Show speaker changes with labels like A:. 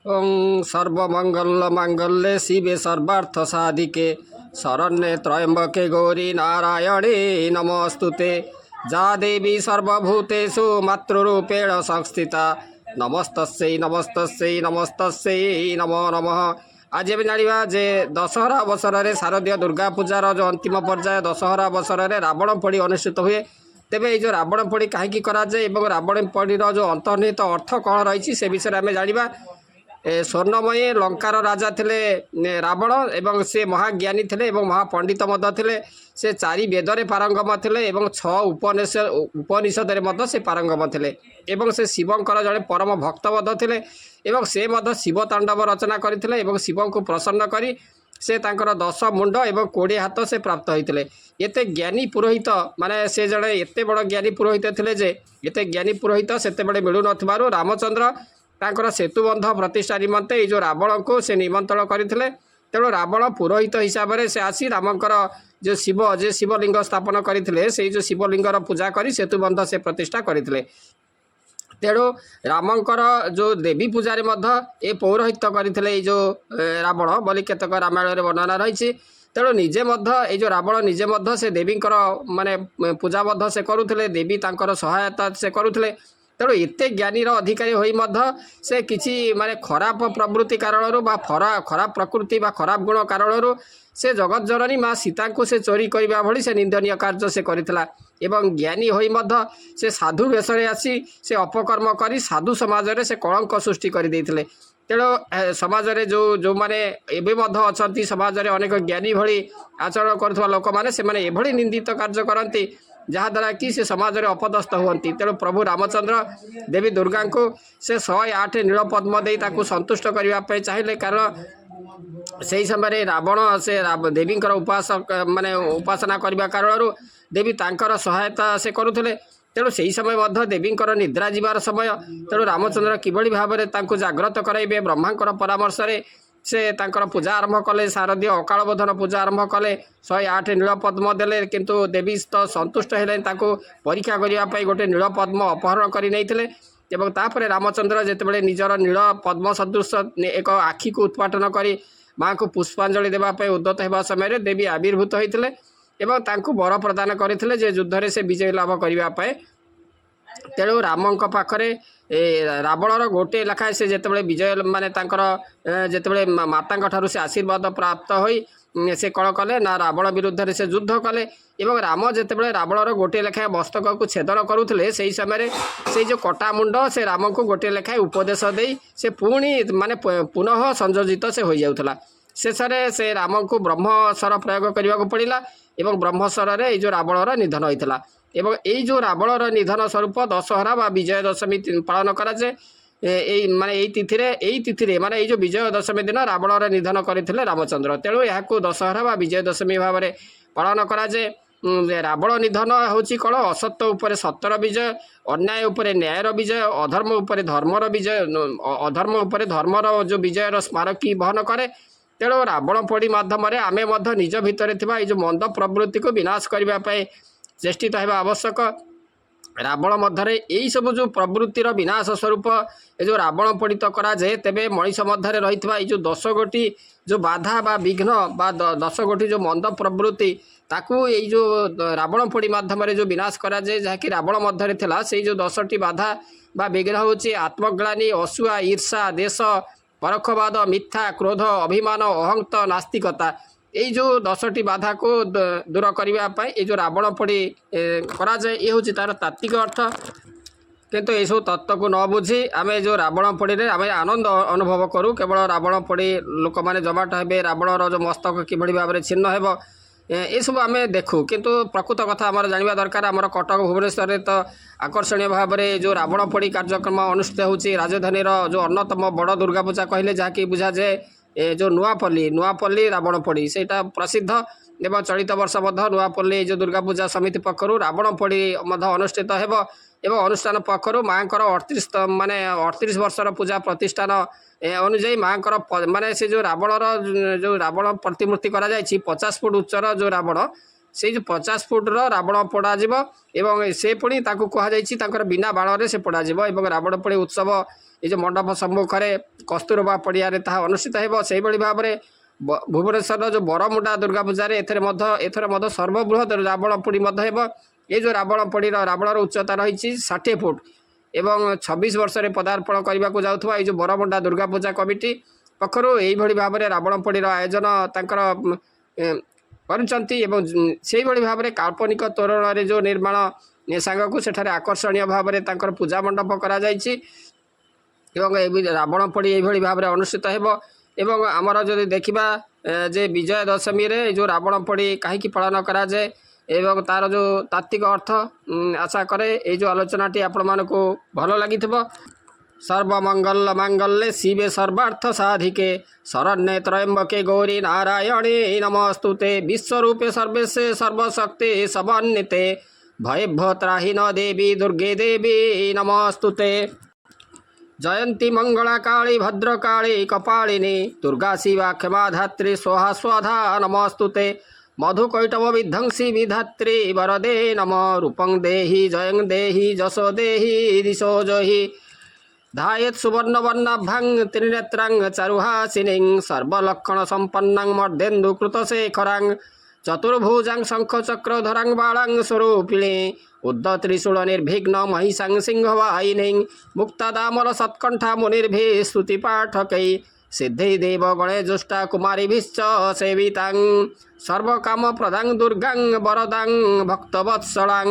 A: ओं सर्वमंगल मांगल्ये शिवे सर्वार्थ साधिके शरण्ये त्र्यंबके गौरी नारायणे नमोस्तुते। जा देवी सर्वभूतेषु मातृरूपेण संस्थिता नमस्तस्यै नमस्तस्यै नमस्तस्यै नमो नमः। आज भी जाना जे दशहरा अवसर में शारदीय दुर्गा पूजार जो अंतिम पर्याय दशहरा अवसर में रावण पोड़ी अनुष्ठित हुए। तेबे ये जो रावण पोड़ी कहीं कराए और रावण पोड़ीर जो अंतर्निहित अर्थ कौन रही से विषय में जाना। स्वर्णमयी लंकार राजा थिले रावण एवं से महाज्ञानी थिले एवं महापंडित मध्य थिले। से चारि वेदरे पारंगम थिले एवं 6 उपनिषद मध्य से पारंगम थिले एवं से शिवंकर जड़े परम भक्त मध्य थिले एवं से मध्य शिव तांडव रचना करथिले एवं शिव को प्रसन्न करी से तांकर 10 मुंड एवं 20 हाथ से प्राप्त होते। एते ज्ञानी पुरोहित माने से जड़े एते बड़ ज्ञानी पुरोहित थिले जे एते ज्ञानी पुरोहित सेते बड़े मिलु नथिबारु रामचंद्र तांकर सेतुबंध प्रतिष्ठा निमंते ये जो रावण को से निमंत्रण करथिले। तेणु रावण पुरोहित हिसाब से आसी रामंकर जो शिवलिंग स्थापन करथिले से जो शिवलिंगर पूजा करी सेतुबंध से प्रतिष्ठा करथिले। तेणु रामंकर जो देवी पूजारे मध्य ए पौरोहित्य करथिले जो रावण बोली केतक रामायण रे वर्णना रही। तेणु निजे मध्य ये जो रावण निजे मध्य से देवींकर माने पूजा मध्य से करुथिले देवी तांकर सहायता से करुथिले। तेणु एते ज्ञानीर अधिकारी होई मध्य से किसी माने खराब प्रवृत्ति कारणरू बा खराब प्रकृति बा खराब गुण कारणरू से जगत जननी माँ सीता को से चोरी करने भली से निंदनीय कार्य से करितला। एवं ज्ञानी होई मध्य से साधु वेशरे आसी से अपकर्म करी साधु समाज रे से कलंक सृष्टि कर देइथिले। तेणु समाज रे जो माने एबे मध्य अछंती समाज रे अनेक ज्ञानी भली आचरण करथवा लोक माने से माने एभली निंदित कार्य करंती जहाँद्वारा कि से समाज में अपदस्थ हुअन्ति। तेणु प्रभु रामचंद्र देवी दुर्गा को से 108 नील पद्म दे संतुष्ट करने चाहिए। कारण से समय रावण से देवी उपासक माने उपासना करने कारण देवी तांकर सहायता से करुले। तेणु से समय मध्य देवींकर निद्रा जीवार समय। तेणु रामचंद्र किभली भाव में जाग्रत कराइबे ब्रह्मांकर परामर्श रे से तांकर पूजा आरंभ कले। शारदीय अकाल बोधन पूजा आरंभ कले 108 नील पद्म देले किंतु देवी तो संतुष्ट हेले परीक्षा करने गोटे नील पद्म अपहरण कर नहीं। तापर रामचंद्र जितेबाला निजर नील पद्म सदृश एक आखि को उत्पाटन कर माँ को पुष्पांजलि देवाई उद्यत होगा समय देवी आविर्भूत होते वर प्रदान करते युद्ध से विजय लाभ करने। तेणु राम पाखरे रावणर गोटे लेखाएं से जितेबाला विजय माने जितेबाला माता ठारू से आशीर्वाद प्राप्त हो से कौन कले ना रावण विरुद्ध से युद्ध कले। एवं राम जितेबाला रावणर गोटे लेखाएं मस्तक को छेदन करुले से समय से जो कटा मुंड से राम को गोटे लेखाएं उपदेश दे से पुणी माने पुनः संयोजित से हो जाउथला। शेष से राम को ब्रह्मस्वर प्रयोग करने को पड़ा एवं ब्रह्मस्वर रे जो रावणर निधन होता। एवं यही जो रावणर निधन स्वरूप दशहरा बा विजय दशमी पालन कराए। माने तिथि माने ये जो विजय दशमी दिन रावणर निधन करते रामचंद्र। तेणु यहाँ दशहरा बा विजय दशमी भाव में पालन कराए। रावण निधन हूँ कौन असत्य उपर सत्यर विजय अन्याय उपर न्यायर विजय अधर्म उपर धर्मर विजय अधर्म उपर धर्मर जो विजयर स्मारकी बहन करे। तेणु रावण पोड़ी माध्यम आमे निज भितर जो मंद प्रवृत्ति को विनाश करने चेष्टित होगा आवश्यक। रावण मध्य यही सब जो प्रवृत्तिर विनाश स्वरूप ये जो रावण पीड़ित कराए तेबे मनीष मध्य रही जो 10 गोटी जो बाधा बा विघ्न बा 10 गोटी जो मंद प्रवृत्ति ताकू यही जो रावण पोड़ी माध्यम जो विनाश कराए जहाँकि रावण मध्य था से जो 10टी बाधा बा विघ्न हूँ आत्मग्लानी असूया ईर्षा देश परखवाद मिथ्या क्रोध अभिमान अहंत नास्तिकता यही जो 10टी बाधा को दूर करने ये जो रावण पोड़ी कराए ये हूँ तार तात्विक अर्थ। किंतु ये सब तत्व को न बुझी आम जो रावण पोड़ी आम आनंद अनुभव करूँ केवल रावण पोड़ी लोक मैंने जमाट हे रावणर जो मस्तक किभली भाव में छिन्न हो ये सब आम देखू। किंतु प्रकृत कथा आम जानवा दरकार। आमर कटक भुवनेश्वर तो आकर्षणीय भाव में जो रावण पोड़ी कार्यक्रम अनुष्ठित होची राजधानी जो अन्यतम बड़ दुर्गा पूजा कहले जहाँकि बुझा जाए जो नुआपल्ली रावण पोड़ी से प्रसिद्ध। एवं चलित वर्ष नुआपल्ली जो दुर्गा पूजा समिति पक्षर रावण पोड़ी अनुष्ठित हो एवं अनुष्ठान पक्षर माँ 38 माने 38 वर्षर पूजा प्रतिष्ठान अनुजाई माँ माने से जो रावण प्रतिमूर्ति करा 50 फुट उच्चर जो रावण से जो 50 फुट्र रावण पोड़ा एवं से पुणी कहुई बिना बाण से पोड़ा रावण पोड़ी उत्सव ये जो मंडप सम्मुख में कस्तूरबा पड़िया ताहा अनुष्ठित होबो भाव में भुवनेश्वर जो बरमुंडा दुर्गा पूजा एथर सर्वबृहत रावण पोड़ी ये जो रावण पोड़ी रावणर उच्चता रही 60 फुट एवं 26 वर्ष में पदार्पण करने को जाऊँ ये जो बरमुंडा दुर्गा पूजा कमिटी पक्षर यही भाव में रावण पोड़ी आयोजन से भाव में काल्पनिक तोरण जो निर्माण सांग को सेठारे आकर्षणीय भाव में पूजा मंडप करा रावण पोड़ी यही भाव में अनुष्ठित एवं आमर जदि देखा जे विजय दशमी रे जो रावण पोड़ी कहीं पालन कराए एवं तार जो तात्विक अर्थ आशा करे ये जो आलोचनाटी आपण मानक भल लगी सर्वमंगल मांगल्ये शिवे सर्वार्थ साधिके शरण्ये त्र्यंबके गौरी नारायणे नमस्तुते विश्वरूपे सर्वेशे सर्वशक्ते समन्विते भयभ्राहि न देवी दुर्गे देवी नमस्तुते जयंती मंगला काली भद्रकाली कपालिनी दुर्गा शिवा क्षमा धात्री स्वाहा स्वाधा नमस्तुते मधुकैटभ विध्वंसी विधात्री वरदे नम रूपं देहि जयं देहि जशो देहि दिशो जहि धायेत् सुवर्णवर्णाभ्यां त्रिनेत्रां चारुहासिनीं सर्वलक्षण संपन्नां मर्देन्दुकृतशेखरां चतुर्भुजां शंखचक्रधरां बाणां स्वरूपिणी उद्धत्रिशूल निर्विघ्न महिषां सिंहवाहिनीं मुक्तादामल सत्कंठा मुनिर्भि स्तुतिपाठकै सिद्धिदेव गणेशजुष्टा कुमारीभिश्च सेवितां सर्वकामप्रदां दुर्गां वरदां भक्तवत्सलां।